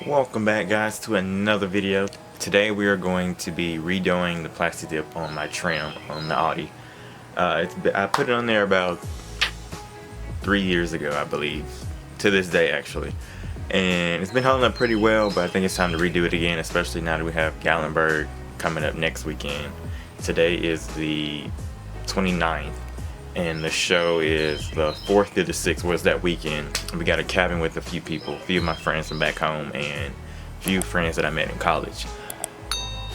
Welcome back, guys, to another video. Today we are going to be redoing the plasti dip on my trim on the Audi. I put it on there about 3 years ago, I believe, to this day actually, and it's been holding up pretty well, but I think it's time to redo it again, especially now that we have Gatlinburg coming up next weekend. Today is the 29th and the show is the 4th to the 6th, was that weekend. We got a cabin with a few people, a few of my friends from back home and a few friends that I met in college.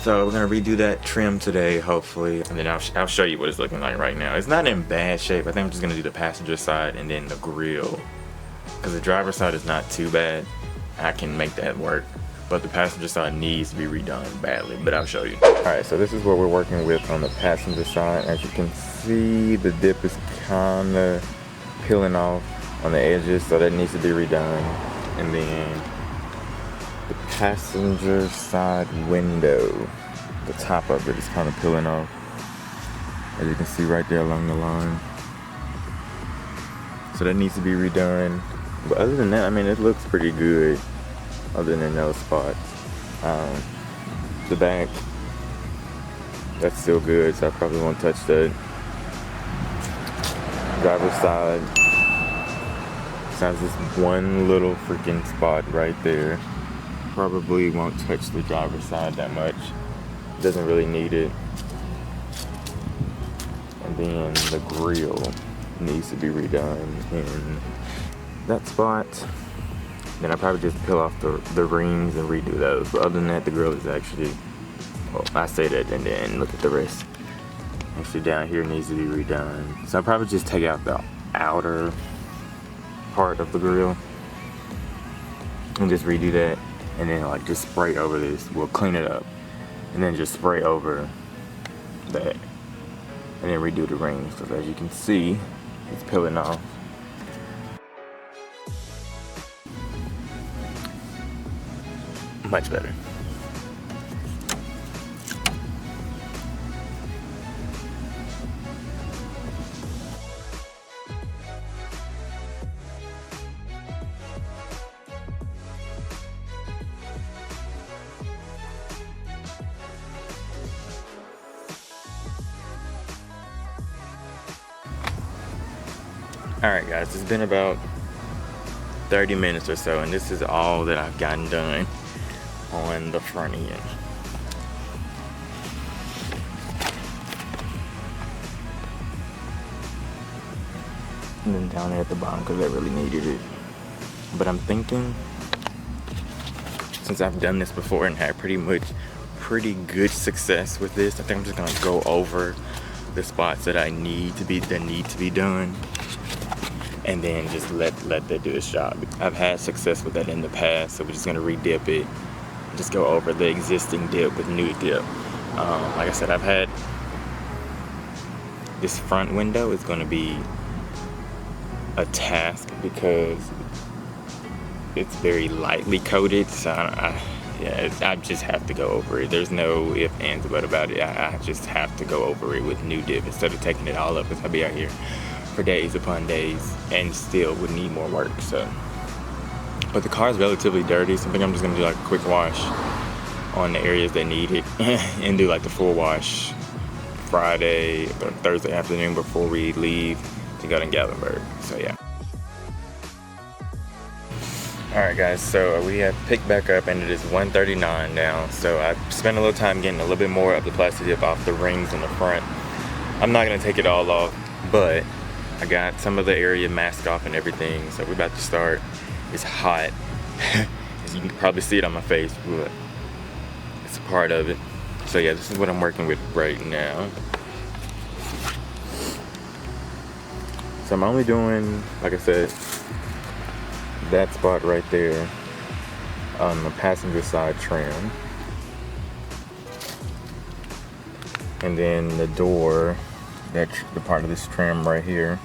So we're gonna redo that trim today, hopefully, and then I'll show you what it's looking like right now. It's not in bad shape. I think I'm just gonna do the passenger side and then the grill, because the driver's side is not too bad. I can make that work, but the passenger side needs to be redone badly, but I'll show you. Alright, so this is what we're working with on the passenger side. As you can see, the dip is kind of peeling off on the edges, so that needs to be redone. And then the passenger side window, the top of it is kind of peeling off, as you can see right there along the line. So that needs to be redone. But other than that, I mean, it looks pretty good, other than those spots. The back, that's still good, so I probably won't touch that. Driver's side, has this one little freaking spot right there. Probably won't touch the driver's side that much. Doesn't really need it. And then the grill needs to be redone in that spot. Then I probably just peel off the rings and redo those. But other than that, the grill is actually, well, I say that and then look at the rest. Actually down here needs to be redone. So I'll probably just take out the outer part of the grill and just redo that. And then like just spray over this. We'll clean it up. And then just spray over that. And then redo the rings. Because as you can see, it's peeling off. Much better. Alright guys, it's been about 30 minutes or so, and this is all that I've gotten done on the front end. And then down there at the bottom, because I really needed it. But I'm thinking, since I've done this before and had pretty good success with this, I think I'm just gonna go over the spots that need to be done, and then just let that do its job. I've had success with that in the past, so we're just gonna re-dip it. Just go over the existing dip with new dip. Like I said, I've had this front window is going to be a task because it's very lightly coated, so I just have to go over it. There's no ifs, ands, but about it. I just have to go over it with new dip instead of taking it all up, because I'll be out here for days upon days and still would need more work. So. But the car is relatively dirty, so I think I'm just gonna do like a quick wash on the areas that need it and do like the full wash Friday or Thursday afternoon before we leave to go to Gatlinburg. So yeah. Alright guys, so we have picked back up and it is 1:39 now. So I spent a little time getting a little bit more of the plasti dip off the rings in the front. I'm not gonna take it all off, but I got some of the area masked off and everything, so we're about to start. It's hot, as you can probably see it on my face, but it's a part of it. So yeah, this is what I'm working with right now. So I'm only doing, like I said, that spot right there on the passenger side trim. And then the door, the part of this trim right here.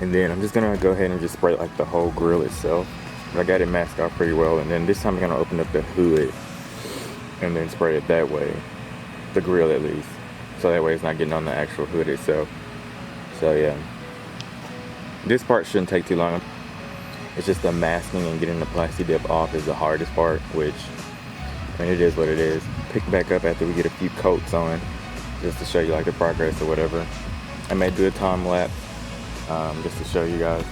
And then I'm just gonna go ahead and just spray like the whole grill itself. I got it masked off pretty well, and then this time I'm gonna open up the hood and then spray it that way, the grill at least, so that way it's not getting on the actual hood itself. So yeah, this part shouldn't take too long. It's just the masking and getting the Plasti Dip off is the hardest part, which, I mean, it is what it is. Pick back up after we get a few coats on, just to show you like the progress or whatever. I may do a time lapse, just to show you guys.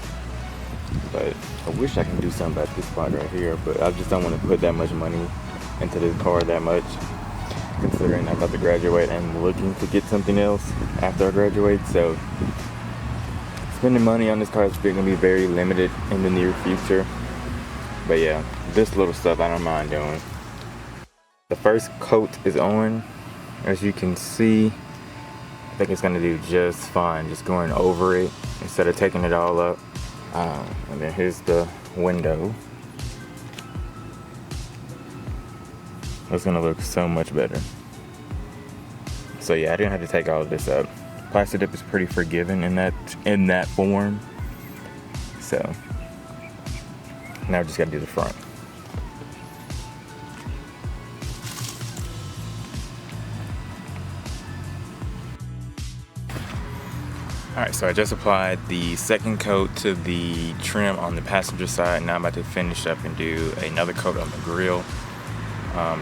But I wish I can do something about this spot right here, but I just don't want to put that much money into this car that much, considering I'm about to graduate and looking to get something else after I graduate. So spending money on this car is going to be very limited in the near future. But yeah, this little stuff I don't mind doing. The first coat is on. As you can see, I think it's going to do just fine, just going over it instead of taking it all up. And then here's the window. It's gonna look so much better. So yeah, I didn't have to take all of this up. Plasti Dip is pretty forgiving in that form. So now I just gotta do the front. Alright, so I just applied the second coat to the trim on the passenger side. Now I'm about to finish up and do another coat on the grill.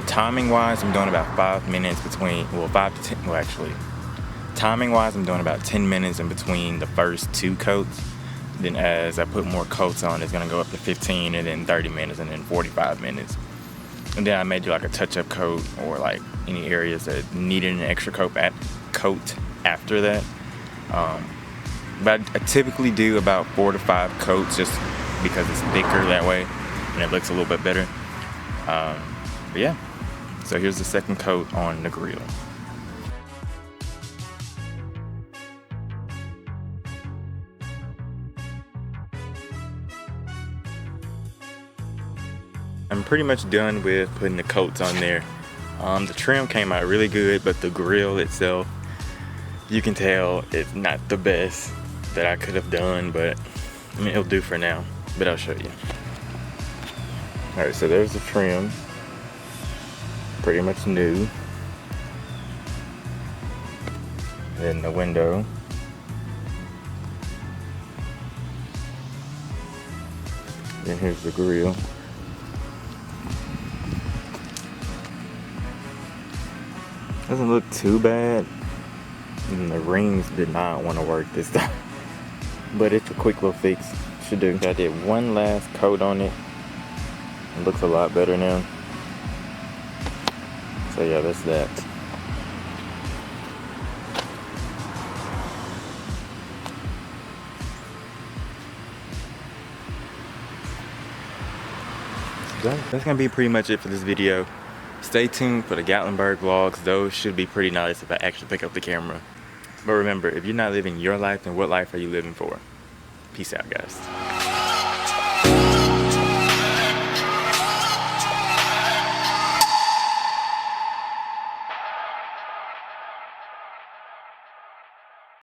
Timing wise, I'm doing about 5 minutes between, well, 5 to 10, well actually, timing wise, I'm doing about 10 minutes in between the first 2 coats. Then as I put more coats on, it's gonna go up to 15 and then 30 minutes and then 45 minutes. And then I may do like a touch-up coat or like any areas that needed an extra coat after that. But I typically do about 4 to 5 coats just because it's thicker that way and it looks a little bit better. But yeah, so here's the second coat on the grill. I'm pretty much done with putting the coats on there. The trim came out really good, but the grill itself, you can tell it's not the best that I could have done, but I mean, it'll do for now, but I'll show you. Alright, so there's the trim. Pretty much new. Then the window. Then here's the grill. Doesn't look too bad. And the rings did not want to work this time. But it's a quick little fix. Should do. I did one last coat on it. It looks a lot better now. So yeah, that's that. That's gonna be pretty much it for this video. Stay tuned for the Gatlinburg vlogs. Those should be pretty nice if I actually pick up the camera. But remember, if you're not living your life, then what life are you living for? Peace out, guys.